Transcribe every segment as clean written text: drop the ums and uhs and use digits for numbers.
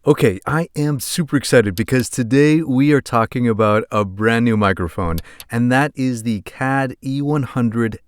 Okay, I am super excited because today we are talking about a brand new microphone, and that is the CAD E100Sx.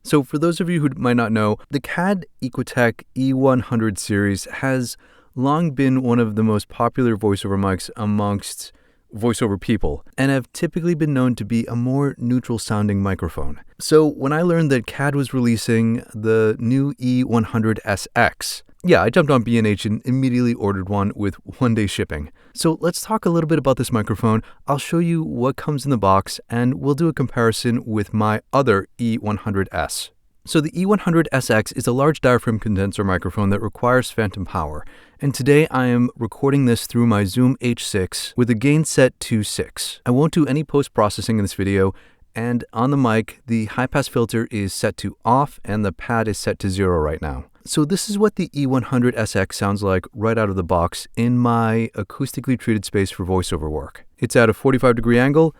So for those of you who might not know, the CAD Equitek E100 series has long been one of the most popular voiceover mics amongst voiceover people, and have typically been known to be a more neutral sounding microphone. So when I learned that CAD was releasing the new E100Sx, I jumped on B&H and immediately ordered one with one-day shipping. So let's talk a little bit about this microphone. I'll show you what comes in the box, and we'll do a comparison with my other E100S. So the E100Sx is a large diaphragm condenser microphone that requires phantom power. And today I am recording this through my Zoom H6 with a gain set to 6. I won't do any post-processing in this video, and on the mic, the high-pass filter is set to off and the pad is set to 0 right now. So this is what the E100Sx sounds like right out of the box in my acoustically treated space for voiceover work. It's at a 45-degree angle,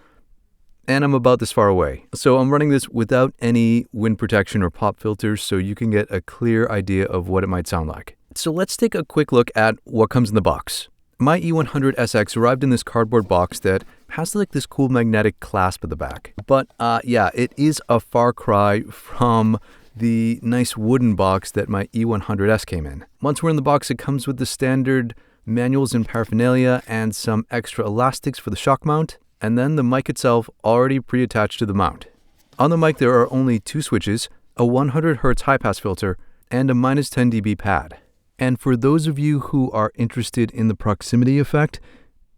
and I'm about this far away. So I'm running this without any wind protection or pop filters, so you can get a clear idea of what it might sound like. So let's take a quick look at what comes in the box. My E100Sx arrived in this cardboard box that has like this cool magnetic clasp at the back. But it is a far cry from the nice wooden box that my E100S came in. Once we're in the box, it comes with the standard manuals and paraphernalia and some extra elastics for the shock mount, and then the mic itself already pre-attached to the mount. On the mic, there are only two switches, a 100 Hz high-pass filter, and a minus 10 dB pad. And for those of you who are interested in the proximity effect,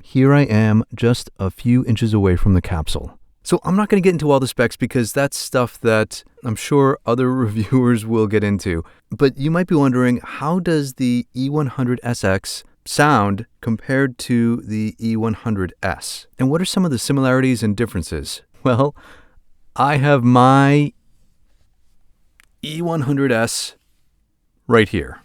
here I am just a few inches away from the capsule. So I'm not going to get into all the specs because that's stuff that I'm sure other reviewers will get into. But you might be wondering, how does the E100Sx sound compared to the E100S? And what are some of the similarities and differences? Well, I have my E100S right here.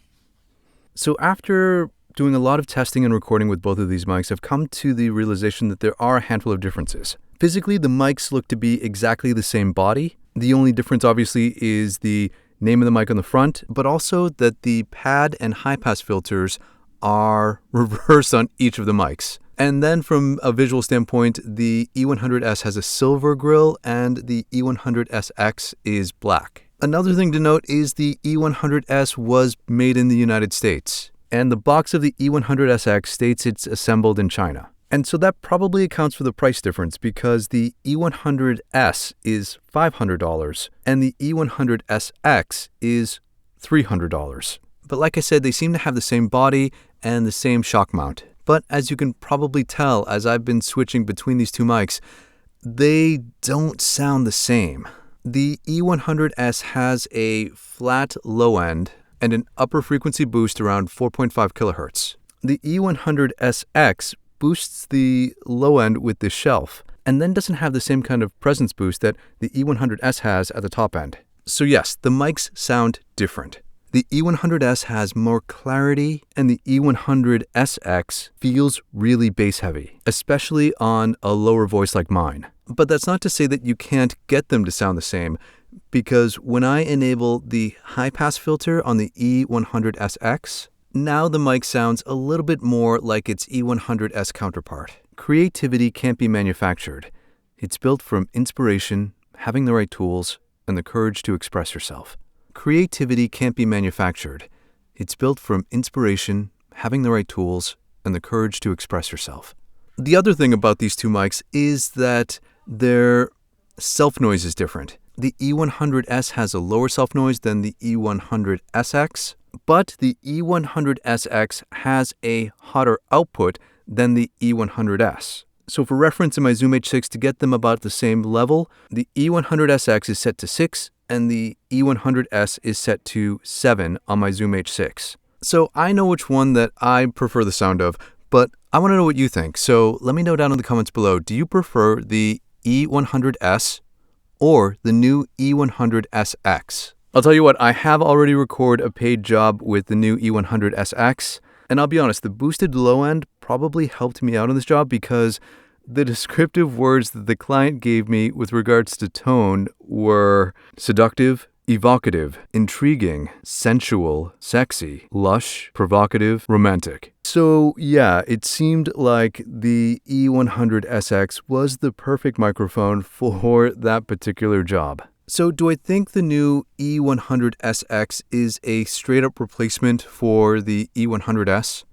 So after doing a lot of testing and recording with both of these mics, I've come to the realization that there are a handful of differences. Physically, the mics look to be exactly the same body. The only difference, obviously, is the name of the mic on the front, but also that the pad and high-pass filters are reversed on each of the mics. And then from a visual standpoint, the E100S has a silver grille and the E100Sx is black. Another thing to note is the E100S was made in the United States, and the box of the E100Sx states it's assembled in China. And so that probably accounts for the price difference because the E100S is $500 and the E100Sx is $300. But like I said, they seem to have the same body and the same shock mount. But as you can probably tell, as I've been switching between these two mics, they don't sound the same. The E100S has a flat low end and an upper frequency boost around 4.5 kilohertz. The E100Sx boosts the low end with this shelf, and then doesn't have the same kind of presence boost that the E100S has at the top end. So yes, the mics sound different. The E100S has more clarity, and the E100Sx feels really bass heavy, especially on a lower voice like mine. But that's not to say that you can't get them to sound the same, because when I enable the high-pass filter on the E100Sx, now the mic sounds a little bit more like its E100S counterpart. Creativity can't be manufactured. It's built from inspiration, having the right tools, and the courage to express yourself. Creativity can't be manufactured. It's built from inspiration, having the right tools, and the courage to express yourself. The other thing about these two mics is that their self-noise is different. The E100S has a lower self-noise than the E100Sx, but the E100Sx has a hotter output than the E100S. So for reference in my Zoom H6, to get them about the same level, the E100Sx is set to 6 and the E100S is set to 7 on my Zoom H6. So I know which one that I prefer the sound of, but I want to know what you think. So let me know down in the comments below, do you prefer the E100S or the new E100Sx? I'll tell you what, I have already recorded a paid job with the new E100Sx, and I'll be honest, the boosted low end probably helped me out on this job because the descriptive words that the client gave me with regards to tone were seductive, evocative, intriguing, sensual, sexy, lush, provocative, romantic. So yeah, it seemed like the E100Sx was the perfect microphone for that particular job. So do I think the new E100Sx is a straight-up replacement for the E100S?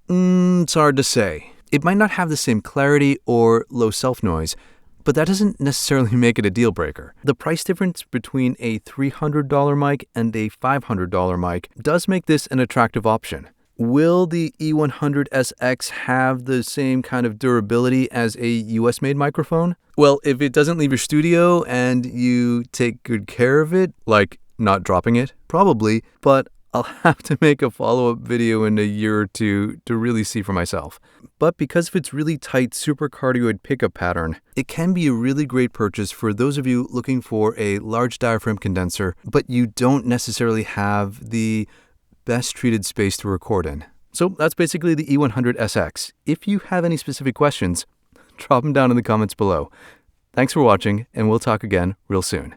It's hard to say. It might not have the same clarity or low self-noise, but that doesn't necessarily make it a deal breaker. The price difference between a $300 mic and a $500 mic does make this an attractive option. Will the E100Sx have the same kind of durability as a US-made microphone? Well, if it doesn't leave your studio and you take good care of it, like not dropping it, probably, but I'll have to make a follow-up video in a year or two to really see for myself. But because of its really tight supercardioid pickup pattern, it can be a really great purchase for those of you looking for a large diaphragm condenser, but you don't necessarily have the best treated space to record in. So that's basically the E100Sx. If you have any specific questions, drop them down in the comments below. Thanks for watching, and we'll talk again real soon.